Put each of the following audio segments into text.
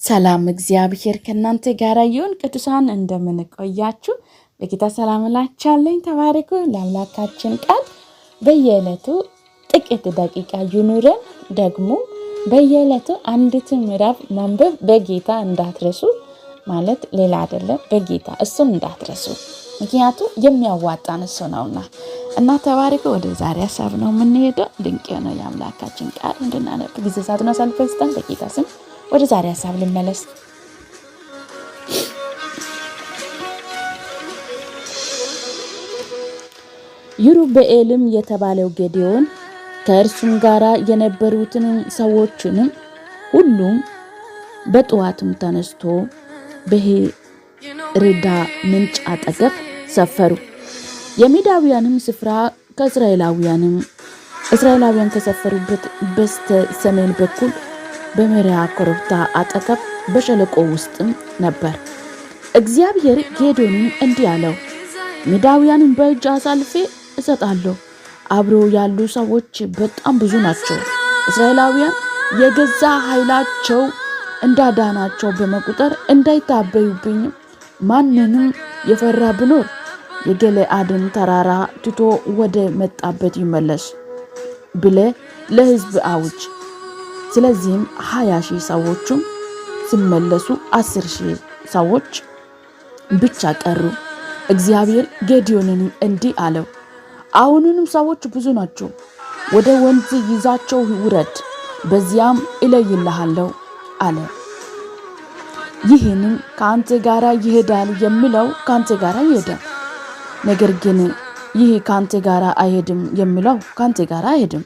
ሰላም እግዚአብሔር ከናንተ ጋር ይሁን። ቅዱሳን እንደምን ቆያችሁ? በጌታ ሰላም እላችኋለሁ። ተባረኩ። ለአምላካችን ቃል በየዕለቱ ጥቂት ደቂቃ ይኑረን። ደግሞ በየዕለቱ አንዲት ምዕራፍ ማንበብ በጌታ እንዳትረሱ፣ ማለት ሌላ አይደለም፣ በጌታ እሱን እንዳትረሱ፣ ምክንያቱም የሚያዋጣን እሱ ነውና እና ተባረኩ። ወደ ዛሬ ሐሳብ ነው የምንሄደው። ድንቅ የሆነ የአምላካችን ቃል እንድናነብ ጊዜ ሰዓትን አሳልፈን በጌታ ስም ወደ ዛሬ ሐሳብ ልመለስ። ይሩበኤልም የተባለው ጌዴዎን ከእርሱም ጋር የነበሩትን ሰዎችንም ሁሉም በጠዋትም ተነስቶ በሄርዳ ምንጭ አጠገብ ሰፈሩ። የሚዳውያንም ስፍራ እስራኤላውያን ከሰፈሩበት በስተ ሰሜን በኩል በመሪያ ኮረብታ አጠገብ በሸለቆ ውስጥም ነበር። እግዚአብሔር ጌዴዎንን እንዲህ አለው፣ ሚዳውያንን በእጅ አሳልፌ እሰጣለሁ። አብሮ ያሉ ሰዎች በጣም ብዙ ናቸው። እስራኤላውያን የገዛ ኃይላቸው እንዳዳናቸው በመቁጠር እንዳይታበዩብኝ ማንንም የፈራ ቢኖር የገለአድን ተራራ ትቶ ወደ መጣበት ይመለስ ብለህ ለሕዝብ አውጅ። ስለዚህም 20,000 ሰዎችም ሲመለሱ 10,000 ሰዎች ብቻ ቀሩ። እግዚአብሔር ጌዴዎንን እንዲህ አለው፣ አሁንም ሰዎች ብዙ ናቸው። ወደ ወንዝ ይዛቸው ውረድ፣ በዚያም እለይልሃለሁ አለ። ይህንን ከአንተ ጋር ይሄዳል የሚለው ከአንተ ጋር ይሄዳል፣ ነገር ግን ይህ ከአንተ ጋር አይሄድም የሚለው ከአንተ ጋር አይሄድም።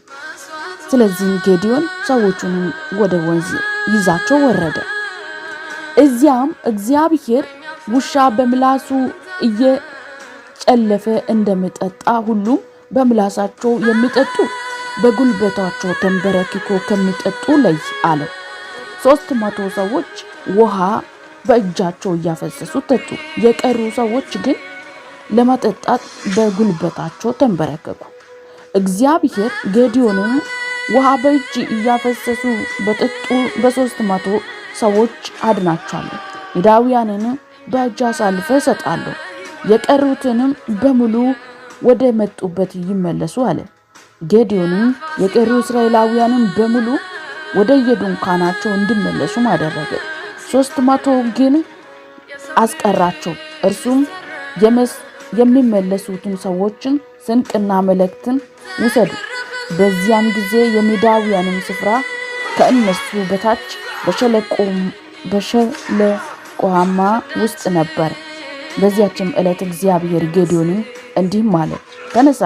ስለዚህ ጌዴዎን ሰዎቹን ወደ ወንዝ ይዛቸው ወረደ። እዚያም እግዚአብሔር ውሻ በምላሱ እየጨለፈ እንደሚጠጣ ሁሉ በምላሳቸው የሚጠጡ በጉልበታቸው ተንበረክኮ ከሚጠጡ ለይ አለው። 300 ሰዎች ውሃ በእጃቸው እያፈሰሱ ጠጡ። የቀሩ ሰዎች ግን ለመጠጣት በጉልበታቸው ተንበረከኩ። እግዚአብሔር ጌዴዎንን ውሃ በእጅ እያፈሰሱ በጠጡ በ300 ሰዎች አድናቸዋለሁ፣ ሚዳውያንን በእጅ አሳልፌ እሰጣለሁ፣ የቀሩትንም በሙሉ ወደ መጡበት ይመለሱ አለ። ጌዴዎንም የቀሩ እስራኤላውያንን በሙሉ ወደ የድንኳናቸው እንዲመለሱ አደረገ። 300 ግን አስቀራቸው። እርሱም የሚመለሱትን ሰዎችን ስንቅና መልእክትን ውሰዱ። በዚያም ጊዜ የሚዳውያንም ስፍራ ከእነሱ በታች በሸለቆማ ውስጥ ነበር። በዚያችም ዕለት እግዚአብሔር ጌዴዎንን እንዲህ አለ፣ ተነሳ፣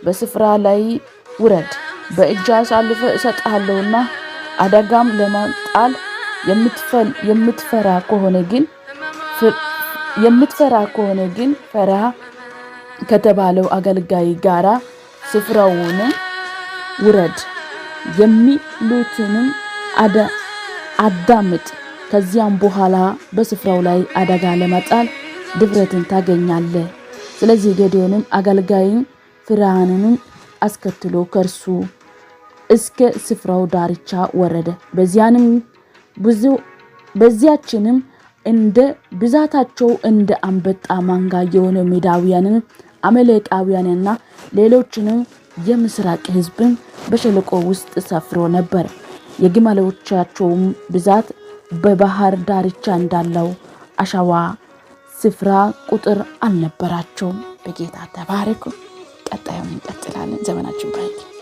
በስፍራ ላይ ውረድ፣ በእጅ አሳልፌ እሰጥሃለሁና አደጋም ለመጣል የምትፈራ ከሆነ ግን ፈርሃ ከተባለው አገልጋይ ጋራ ስፍራውን ውረድ፣ የሚሉትንም አዳምጥ። ከዚያም በኋላ በስፍራው ላይ አደጋ ለመጣል ድፍረትን ታገኛለህ። ስለዚህ ጌዴዎንም አገልጋይን ፍርሃንን አስከትሎ ከእርሱ እስከ ስፍራው ዳርቻ ወረደ። በዚያችንም እንደ ብዛታቸው እንደ አንበጣ መንጋ የሆነ ሚዳውያንን፣ አማሌቃውያንና ሌሎችንም የምስራቅ ሕዝብን በሸለቆ ውስጥ ሰፍሮ ነበር። የግመሎቻቸውም ብዛት በባህር ዳርቻ እንዳለው አሸዋ ስፍራ ቁጥር አልነበራቸውም። በጌታ ተባረኩ። ቀጣዩን እንቀጥላለን። ዘመናችን ባርክ።